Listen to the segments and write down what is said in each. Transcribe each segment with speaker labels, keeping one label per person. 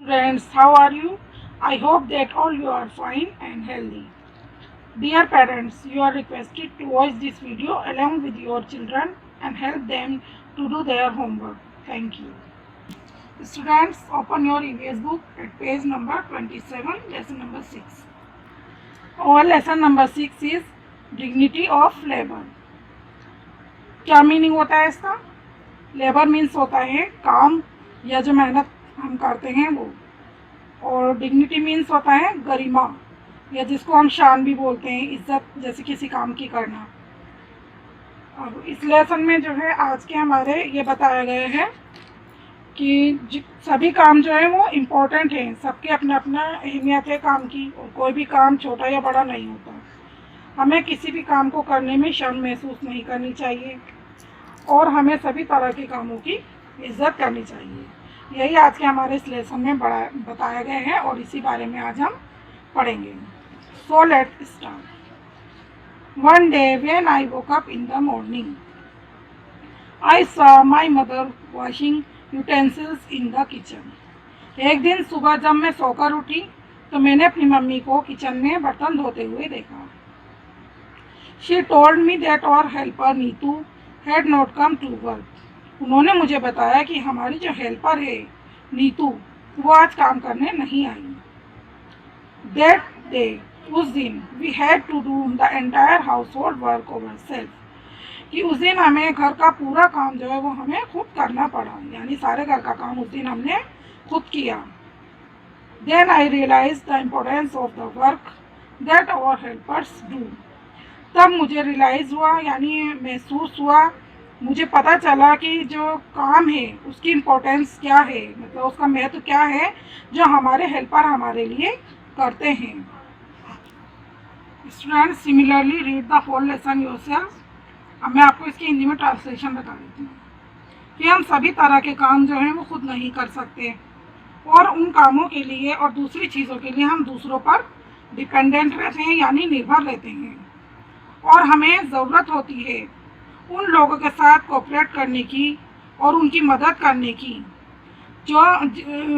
Speaker 1: Friends, how are you? I hope that all you are fine and healthy. Dear parents, you are requested to watch this video along with your children and help them to do their homework. Thank you. Students, open your EVS book at page number 27, lesson number 6. Our lesson number 6 is dignity of labor. क्या meaning होता है इसका? Labour means होता है काम या जो मेहनत हम करते हैं वो, और डिग्निटी मीन्स होता है गरिमा या जिसको हम शान भी बोलते हैं, इज्जत जैसे किसी काम की करना। अब इस लेसन में जो है आज के हमारे ये बताया गया है कि सभी काम जो है वो इम्पोर्टेंट हैं, सबके अपना अपना अहमियत है काम की, और कोई भी काम छोटा या बड़ा नहीं होता। हमें किसी भी काम को करने में शर्म महसूस नहीं करनी चाहिए और हमें सभी तरह के कामों की इज्जत करनी चाहिए। यही आज के हमारे इस लेसन में बताया गया है और इसी बारे में आज हम पढ़ेंगे। So let start. One day when I woke up in the morning I saw my mother washing utensils in the kitchen. एक दिन सुबह जब मैं सोकर उठी तो मैंने अपनी मम्मी को किचन में बर्तन धोते हुए देखा। She told me that our helper Neetu had not come to work. उन्होंने मुझे बताया कि हमारी जो हेल्पर है नीतू, वो आज काम करने नहीं आई। दैट डे, उस दिन, we had to do the entire household work ourself, कि उस दिन हमें घर का पूरा काम जो है वो हमें खुद करना पड़ा, यानी सारे घर का काम उस दिन हमने खुद किया। Then I realize the importance of the work that our helpers do. तब मुझे रियलाइज़ हुआ, यानी महसूस हुआ, मुझे पता चला कि जो काम है उसकी इम्पोर्टेंस क्या है, मतलब उसका महत्व क्या है जो हमारे हेल्पर हमारे लिए करते हैं। Students, similarly read the whole lesson yourself. अब मैं आपको इसकी हिंदी में ट्रांसलेशन बता देती हूँ कि हम सभी तरह के काम जो हैं वो खुद नहीं कर सकते, और उन कामों के लिए और दूसरी चीज़ों के लिए हम दूसरों पर डिपेंडेंट रहते हैं, यानी निर्भर रहते हैं, और हमें ज़रूरत होती है उन लोगों के साथ कोऑपरेट करने की और उनकी मदद करने की जो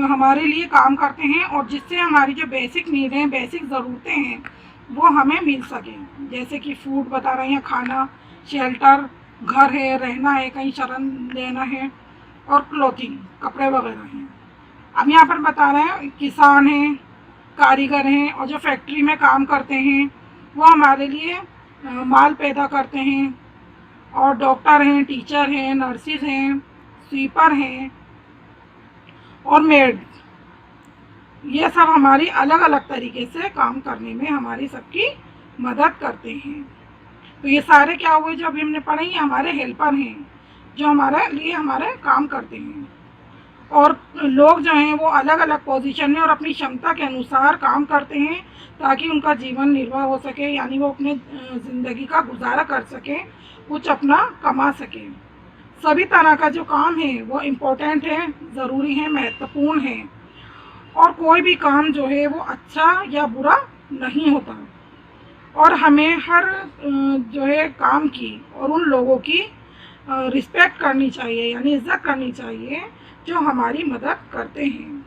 Speaker 1: हमारे लिए काम करते हैं और जिससे हमारी जो बेसिक नीड हैं, बेसिक ज़रूरतें हैं, वो हमें मिल सकें। जैसे कि फूड बता रहे हैं, खाना, शेल्टर, घर है, रहना है, कहीं शरण लेना है, और क्लोथिंग, कपड़े वगैरह हैं। अब यहाँ पर बता रहे हैं किसान हैं, कारीगर हैं, और जो फैक्ट्री में काम करते हैं वो हमारे लिए माल पैदा करते हैं, और डॉक्टर हैं, टीचर हैं, नर्सिस हैं, स्वीपर हैं और मेड। ये सब हमारी अलग अलग तरीके से काम करने में हमारी सबकी मदद करते हैं। तो ये सारे क्या हुए जो अभी हमने पढ़े, ये हमारे हेल्पर हैं जो हमारे लिए हमारे काम करते हैं। और लोग जो हैं वो अलग अलग पोजीशन में और अपनी क्षमता के अनुसार काम करते हैं ताकि उनका जीवन निर्वाह हो सके, यानी वो अपने ज़िंदगी का गुजारा कर सके, कुछ अपना कमा सके। सभी तरह का जो काम है वो इम्पोर्टेंट है, ज़रूरी है, महत्वपूर्ण है, और कोई भी काम जो है वो अच्छा या बुरा नहीं होता, और हमें हर जो है काम की और उन लोगों की रिस्पेक्ट करनी चाहिए, यानी इज्जत करनी चाहिए जो हमारी मदद करते हैं।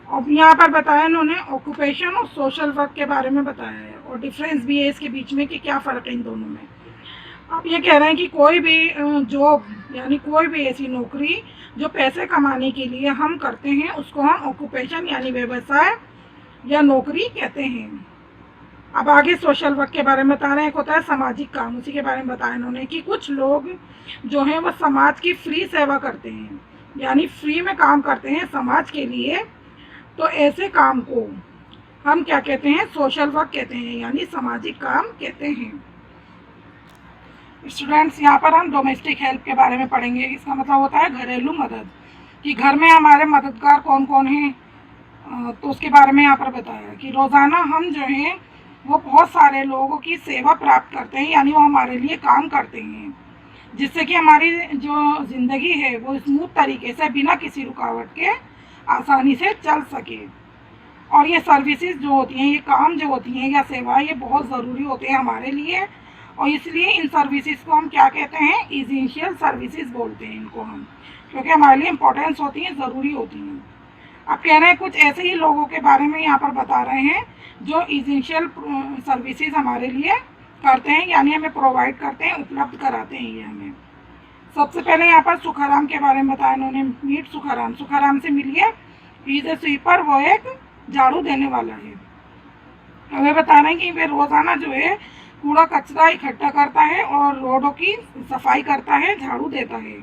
Speaker 1: अब यहाँ पर बताया इन्होंने ऑक्यूपेशन और सोशल वर्क के बारे में बताया है, और डिफरेंस भी है इसके बीच में कि क्या फ़र्क है इन दोनों में। अब ये कह रहे हैं कि कोई भी जॉब, यानी कोई भी ऐसी नौकरी जो पैसे कमाने के लिए हम करते हैं उसको हम ऑक्यूपेशन यानी व्यवसाय या नौकरी कहते हैं। अब आगे सोशल वर्क के बारे में बता रहे हैं, एक होता है सामाजिक काम, उसी के बारे में बताया इन्होंने कि कुछ लोग जो हैं वो समाज की फ्री सेवा करते हैं, यानी फ्री में काम करते हैं समाज के लिए। तो ऐसे काम को हम क्या कहते हैं, सोशल वर्क कहते हैं, यानी सामाजिक काम कहते हैं। स्टूडेंट्स, यहाँ पर हम डोमेस्टिक हेल्प के बारे में पढ़ेंगे। इसका मतलब होता है घरेलू मदद, कि घर में हमारे मददगार कौन कौन हैं। तो उसके बारे में यहाँ पर बताया कि रोज़ाना हम जो हैं वो बहुत सारे लोगों की सेवा प्राप्त करते हैं, यानी वो हमारे लिए काम करते हैं, जिससे कि हमारी जो ज़िंदगी है वो स्मूथ तरीके से बिना किसी रुकावट के आसानी से चल सके। और ये सर्विसेज जो होती हैं, ये काम जो होती हैं या सेवाएं, ये बहुत ज़रूरी होते हैं हमारे लिए, और इसलिए इन सर्विसेज को हम क्या कहते हैं, इसेंशियल सर्विसेज बोलते हैं इनको हम, क्योंकि हमारे लिए इम्पोर्टेंस होती हैं, ज़रूरी होती हैं। अब कह रहे हैं कुछ ऐसे ही लोगों के बारे में यहाँ पर बता रहे हैं जो इसेंशियल सर्विसेज हमारे लिए करते हैं, यानी हमें प्रोवाइड करते हैं, उपलब्ध कराते हैं ये हमें। सबसे पहले यहाँ पर सुखाराम के बारे में बताया इन्होंने। मीट सुखाराम, सुखाराम से मिलिए। ही इज ए स्वीपर, वो एक झाड़ू देने वाला है। हमें बता रहे हैं कि वे रोज़ाना जो है कूड़ा कचरा इकट्ठा करता है और रोडों की सफाई करता है, झाड़ू देता है।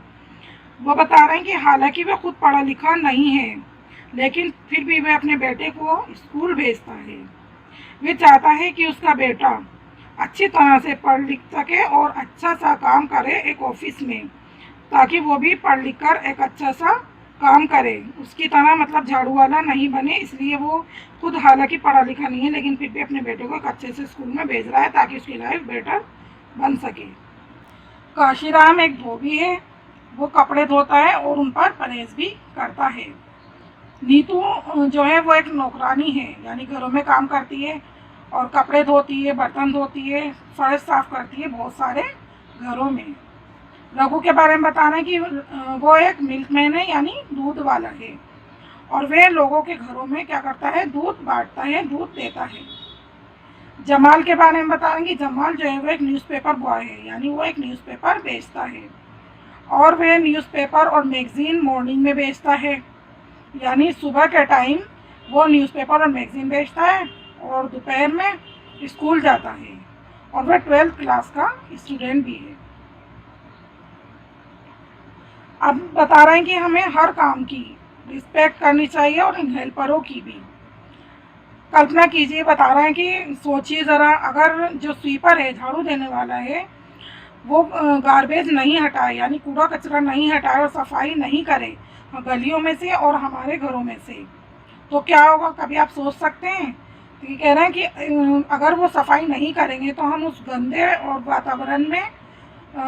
Speaker 1: वो बता रहे हैं कि हालांकि वह खुद पढ़ा लिखा नहीं है, लेकिन फिर भी वह अपने बेटे को स्कूल भेजता है। वे चाहता है कि उसका बेटा अच्छी तरह से पढ़ लिख सके और अच्छा सा काम करे एक ऑफिस में, ताकि वो भी पढ़ लिख कर एक अच्छा सा काम करे, उसकी तरह मतलब झाड़ू वाला नहीं बने। इसलिए वो खुद हालांकि पढ़ा लिखा नहीं है, लेकिन फिर भी अपने बेटे को एक अच्छे से स्कूल में भेज रहा है ताकि उसकी लाइफ बेटर बन सके। काशीराम एक धोबी है, वो कपड़े धोता है और उन पर परहेज भी करता है। नीतू जो है वो एक नौकरानी है, यानी घरों में काम करती है और कपड़े धोती है, बर्तन धोती है, फर्श साफ करती है बहुत सारे घरों में। रघु के बारे में बता रहे हैं कि वो एक मिल्कमैन है, यानी दूध वाला है, और वह लोगों के घरों में क्या करता है, दूध बांटता है, दूध देता है। जमाल के बारे में बता रहे हैं कि जमाल जो है वो एक न्यूज़पेपर बॉय है, यानी वो एक न्यूज़पेपर बेचता है, और वह न्यूज़पेपर और मैगज़ीन मॉर्निंग में बेचता है, यानी सुबह के टाइम वो न्यूज़पेपर और मैगज़ीन बेचता है और दोपहर में स्कूल जाता है, और वह 12th क्लास का स्टूडेंट भी है। अब बता रहे हैं कि हमें हर काम की रिस्पेक्ट करनी चाहिए और इन हेल्परों की भी। कल्पना कीजिए, बता रहे हैं कि सोचिए ज़रा, अगर जो स्वीपर है, झाड़ू देने वाला है, वो गार्बेज नहीं हटाए, यानी कूड़ा कचरा नहीं हटाए और सफाई नहीं करे गलियों में से और हमारे घरों में से, तो क्या होगा? कभी आप सोच सकते हैं? तो ये कह रहे हैं कि अगर वो सफाई नहीं करेंगे तो हम उस गंदे और वातावरण में,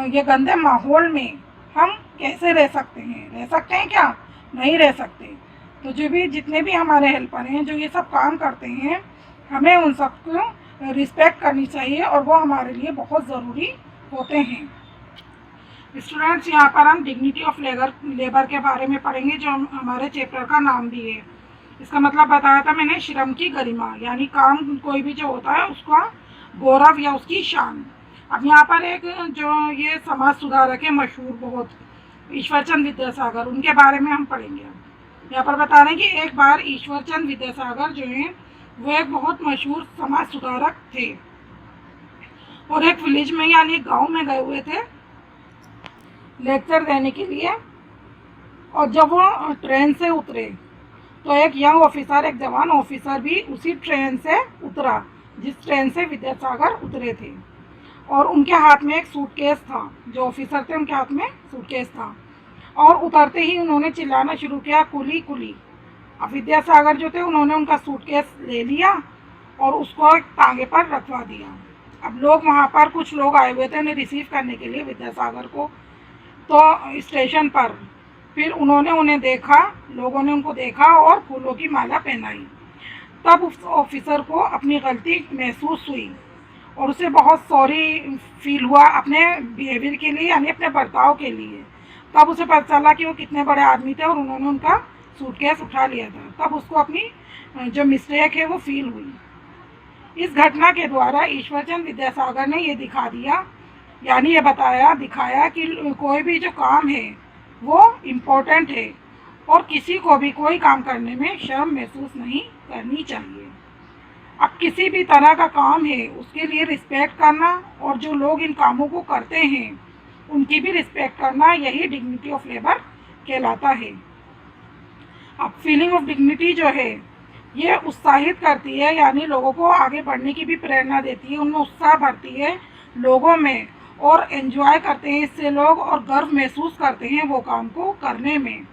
Speaker 1: ये गंदे माहौल में हम कैसे रह सकते हैं? रह सकते हैं क्या? नहीं रह सकते। तो जो भी जितने भी हमारे हेल्पर हैं जो ये सब काम करते हैं, हमें उन सबको रिस्पेक्ट करनी चाहिए और वो हमारे लिए बहुत ज़रूरी होते हैं। स्टूडेंट्स, यहाँ पर हम डिग्निटी ऑफ लेबर के बारे में पढ़ेंगे, जो हमारे चैप्टर का नाम भी है। इसका मतलब बताया था मैंने, श्रम की गरिमा, यानी काम कोई भी जो होता है उसका गौरव या उसकी शान। अब यहाँ पर एक जो ये समाज सुधारक है मशहूर बहुत, ईश्वरचंद विद्यासागर, उनके बारे में हम पढ़ेंगे। यहाँ पर बता रहे हैं कि एक बार ईश्वरचंद विद्यासागर जो हैं वो एक बहुत मशहूर समाज सुधारक थे, और एक विलेज में यानी एक गाँव में गए हुए थे लेक्चर देने के लिए। और जब वो ट्रेन से उतरे तो एक यंग ऑफिसर, एक जवान ऑफिसर भी उसी ट्रेन से उतरा जिस ट्रेन से विद्यासागर उतरे थे, और उनके हाथ में एक सूटकेस था। जो ऑफिसर थे उनके हाथ में सूटकेस था, और उतरते ही उन्होंने चिल्लाना शुरू किया, कुली कुली। अब विद्यासागर जो थे उन्होंने उनका सूटकेस ले लिया और उसको एक तांगे पर रखवा दिया। अब लोग वहाँ पर कुछ लोग आए हुए थे उन्हें रिसीव करने के लिए, विद्यासागर को, तो स्टेशन पर फिर उन्हें देखा, लोगों ने उनको देखा और फूलों की माला पहनाई। तब उस ऑफिसर को अपनी गलती महसूस हुई और उसे बहुत सॉरी फील हुआ अपने बिहेवियर के लिए, यानी अपने बर्ताव के लिए। तब उसे पता चला कि वो कितने बड़े आदमी थे और उन्होंने उनका सूटकेस उठा लिया था। तब उसको अपनी जो मिस्टेक है वो फील हुई। इस घटना के द्वारा ईश्वरचंद विद्यासागर ने ये दिखा दिया, यानी ये दिखाया कि कोई भी जो काम है वो इम्पोर्टेंट है और किसी को भी कोई काम करने में शर्म महसूस नहीं करनी चाहिए। अब किसी भी तरह का काम है उसके लिए रिस्पेक्ट करना, और जो लोग इन कामों को करते हैं उनकी भी रिस्पेक्ट करना, यही डिग्निटी ऑफ लेबर कहलाता है। अब फीलिंग ऑफ डिग्निटी जो है ये उत्साहित करती है, यानी लोगों को आगे बढ़ने की भी प्रेरणा देती है, उनमें उत्साह भरती है लोगों में, और एंजॉय करते हैं इससे लोग, और गर्व महसूस करते हैं वो काम को करने में।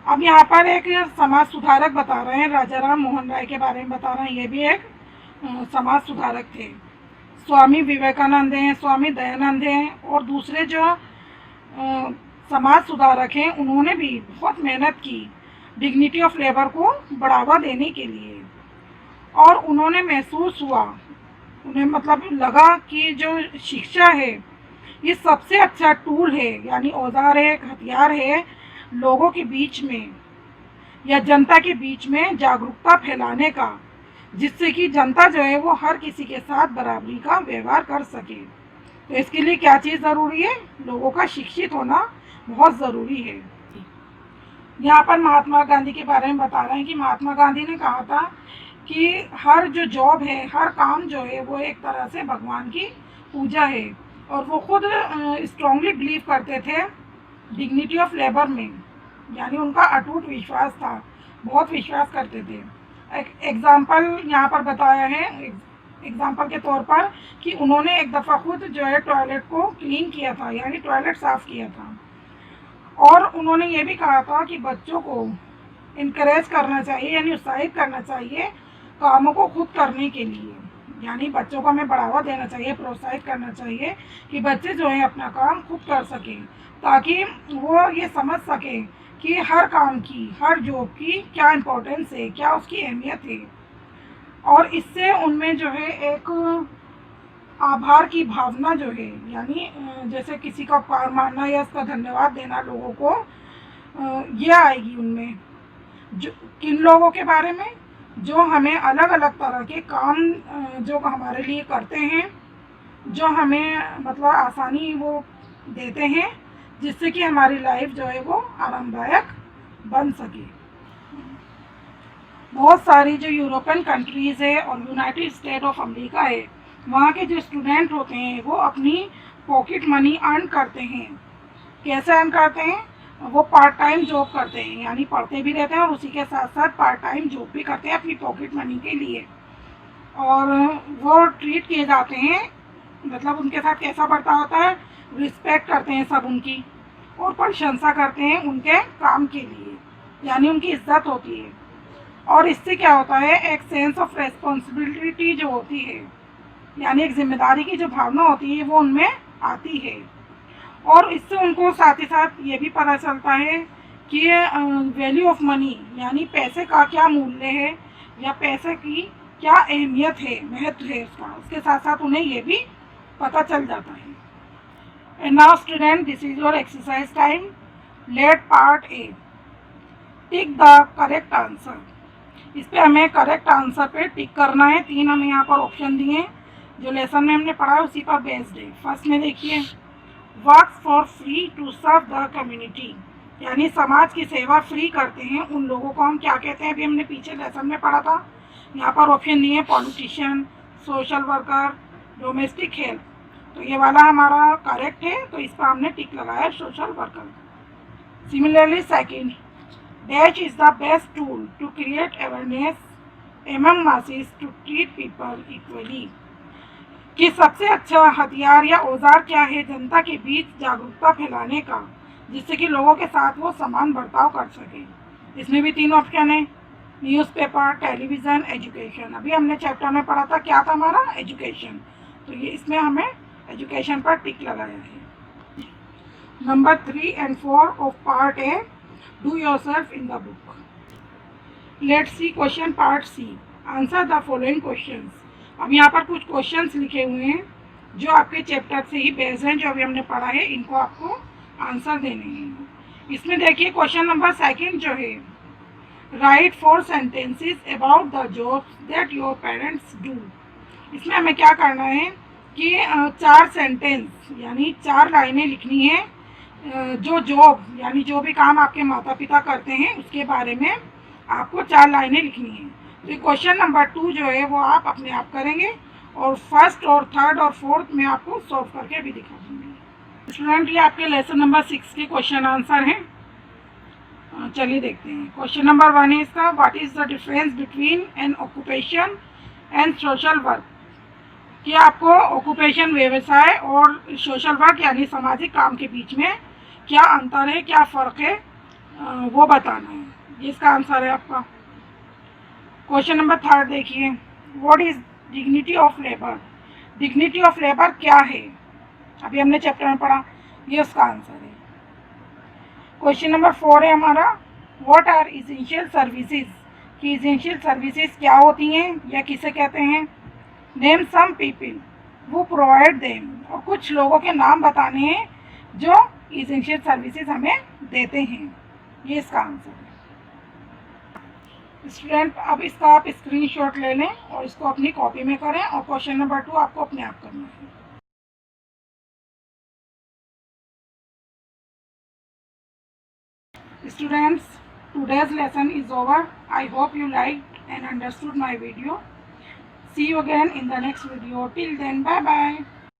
Speaker 1: अब यहाँ पर एक समाज सुधारक बता रहे हैं, राजा राम मोहन राय के बारे में बता रहे हैं। ये भी एक समाज सुधारक थे। स्वामी विवेकानंद हैं, स्वामी दयानंद हैं, और दूसरे जो समाज सुधारक हैं उन्होंने भी बहुत मेहनत की डिग्निटी ऑफ लेबर को बढ़ावा देने के लिए, और उन्होंने महसूस हुआ, उन्हें मतलब लगा कि जो शिक्षा है ये सबसे अच्छा टूल है, यानी औजार है, एक हथियार है लोगों के बीच में, या जनता के बीच में जागरूकता फैलाने का, जिससे कि जनता जो है वो हर किसी के साथ बराबरी का व्यवहार कर सके। तो इसके लिए क्या चीज़ ज़रूरी है? लोगों का शिक्षित होना बहुत ज़रूरी है। यहाँ पर महात्मा गांधी के बारे में बता रहे हैं कि महात्मा गांधी ने कहा था कि हर जो जॉब है, हर काम जो है वो एक तरह से भगवान की पूजा है। और वो खुद स्ट्रांगली बिलीव करते थे डिग्निटी ऑफ लेबर में, यानी उनका अटूट विश्वास था, बहुत विश्वास करते थे। एक एग्जाम्पल यहाँ पर बताया है, एग्जाम्पल के तौर पर, कि उन्होंने एक दफ़ा खुद जो है टॉयलेट को क्लीन किया था, यानी टॉयलेट साफ़ किया था। और उन्होंने ये भी कहा था कि बच्चों को इनकरेज करना चाहिए, यानी उत्साहित करना चाहिए कामों को खुद करने के लिए, यानी बच्चों को हमें बढ़ावा देना चाहिए, प्रोत्साहित करना चाहिए कि बच्चे जो है अपना काम खुद कर सकें, ताकि वो ये समझ सकें कि हर काम की, हर जॉब की क्या इम्पोर्टेंस है, क्या उसकी अहमियत है। और इससे उनमें जो है एक आभार की भावना जो है, यानी जैसे किसी का उपकार मानना या उसका धन्यवाद देना लोगों को, ये आएगी उनमें। जो किन लोगों के बारे में? जो हमें अलग अलग तरह के काम जो हमारे लिए करते हैं, जो हमें मतलब आसानी वो देते हैं, जिससे कि हमारी लाइफ जो है वो आरामदायक बन सके। बहुत सारी जो यूरोपियन कंट्रीज़ है और यूनाइटेड स्टेट ऑफ अमेरिका है, वहाँ के जो स्टूडेंट होते हैं वो अपनी पॉकेट मनी अर्न करते हैं। कैसे अर्न करते हैं? वो पार्ट टाइम जॉब करते हैं, यानी पढ़ते भी रहते हैं और उसी के साथ साथ पार्ट टाइम जॉब भी करते हैं अपनी पॉकेट मनी के लिए। और वो ट्रीट किए जाते हैं, मतलब उनके साथ कैसा बर्ताव होता है? रिस्पेक्ट करते हैं सब उनकी, और प्रशंसा करते हैं उनके काम के लिए, यानी उनकी इज्जत होती है। और इससे क्या होता है? एक सेंस ऑफ रेस्पॉन्सिबिलिटी जो होती है, यानी एक जिम्मेदारी की जो भावना होती है वो उनमें आती है। और इससे उनको साथ ही साथ ये भी पता चलता है कि वैल्यू ऑफ मनी, यानी पैसे का क्या मूल्य है या पैसे की क्या अहमियत है, महत्व है उसका, उसके साथ साथ उन्हें ये भी पता चल जाता है। And now student, this is your exercise time. Let part A, tick the correct answer. इस पर हमें करेक्ट आंसर पे टिक करना है। 3 हमें यहाँ पर ऑप्शन दिए हैं, जो लेसन में हमने पढ़ा है उसी पर बेस्ड है। फर्स्ट में देखिए, works for free to serve the community, यानी समाज की सेवा फ्री करते हैं उन लोगों को हम क्या कहते हैं? अभी हमने पीछे लेसन में पढ़ा था। यहाँ पर ऑप्शन दिए, politician, social worker, domestic help. तो ये वाला हमारा करेक्ट है, तो इस पर हमने टिक लगाया, social worker. Similarly second, dash is the best tool to create awareness among masses to treat people equally, कि सबसे अच्छा हथियार या औजार क्या है जनता के बीच जागरूकता फैलाने का, जिससे कि लोगों के साथ वो समान बर्ताव कर सके। इसमें भी 3 ऑप्शन है, न्यूज़पेपर, टेलीविज़न, एजुकेशन। अभी हमने चैप्टर में पढ़ा था, क्या था हमारा? एजुकेशन। तो ये इसमें हमें एजुकेशन पर टिक लगाया है। Number 3 and 4 of part A, do yourself in the book. Let's see question part C. Answer the following questions. अब यहाँ पर कुछ क्वेश्चंस लिखे हुए हैं जो आपके चैप्टर से ही बेस्ड हैं, जो अभी हमने पढ़ा है, इनको आपको आंसर देने हैं। इसमें देखिए क्वेश्चन नंबर 2 जो है, right 4 sentences about the jobs that your parents do. इसमें हमें क्या करना है कि 4 सेंटेंस, यानी 4 लाइनें लिखनी है, जो जॉब यानी जो भी काम आपके माता पिता करते हैं उसके बारे में आपको 4 लाइनें लिखनी है। तो क्वेश्चन नंबर 2 जो है वो आप अपने आप करेंगे, और फर्स्ट और थर्ड और फोर्थ में आपको सॉल्व करके भी दिखा दूँगी। स्टूडेंट, ये आपके लेसन नंबर 6 के क्वेश्चन आंसर हैं। चलिए देखते हैं। क्वेश्चन नंबर 1 है इसका, what is the difference between N occupation and social work, कि आपको ऑक्यूपेशन व्यवसाय और सोशल वर्क यानी सामाजिक काम के बीच में क्या अंतर है, क्या फ़र्क है, वो बताना है। ये इसका आंसर है आपका। क्वेश्चन नंबर 3 देखिए, what is dignity of labour. Dignity of labour क्या है? अभी हमने चैप्टर में पढ़ा, ये उसका आंसर है। क्वेश्चन नंबर 4 है हमारा, व्हाट आर इसेंशियल सर्विसेज, कि इसेंशियल सर्विसेज क्या होती हैं या किसे कहते हैं। नेम सम पीपल वो प्रोवाइड देम, और कुछ लोगों के नाम बताने हैं जो इसेंशियल सर्विसेज हमें देते हैं। ये इसका आंसर है। स्टूडेंट अब इसका आप स्क्रीनशॉट ले लें और इसको अपनी कॉपी में करें और क्वेश्चन नंबर 2 आपको अपने आप करना है। Students, today's lesson is over. I hope you liked and understood my video. See you again in the next video. Till then, bye bye.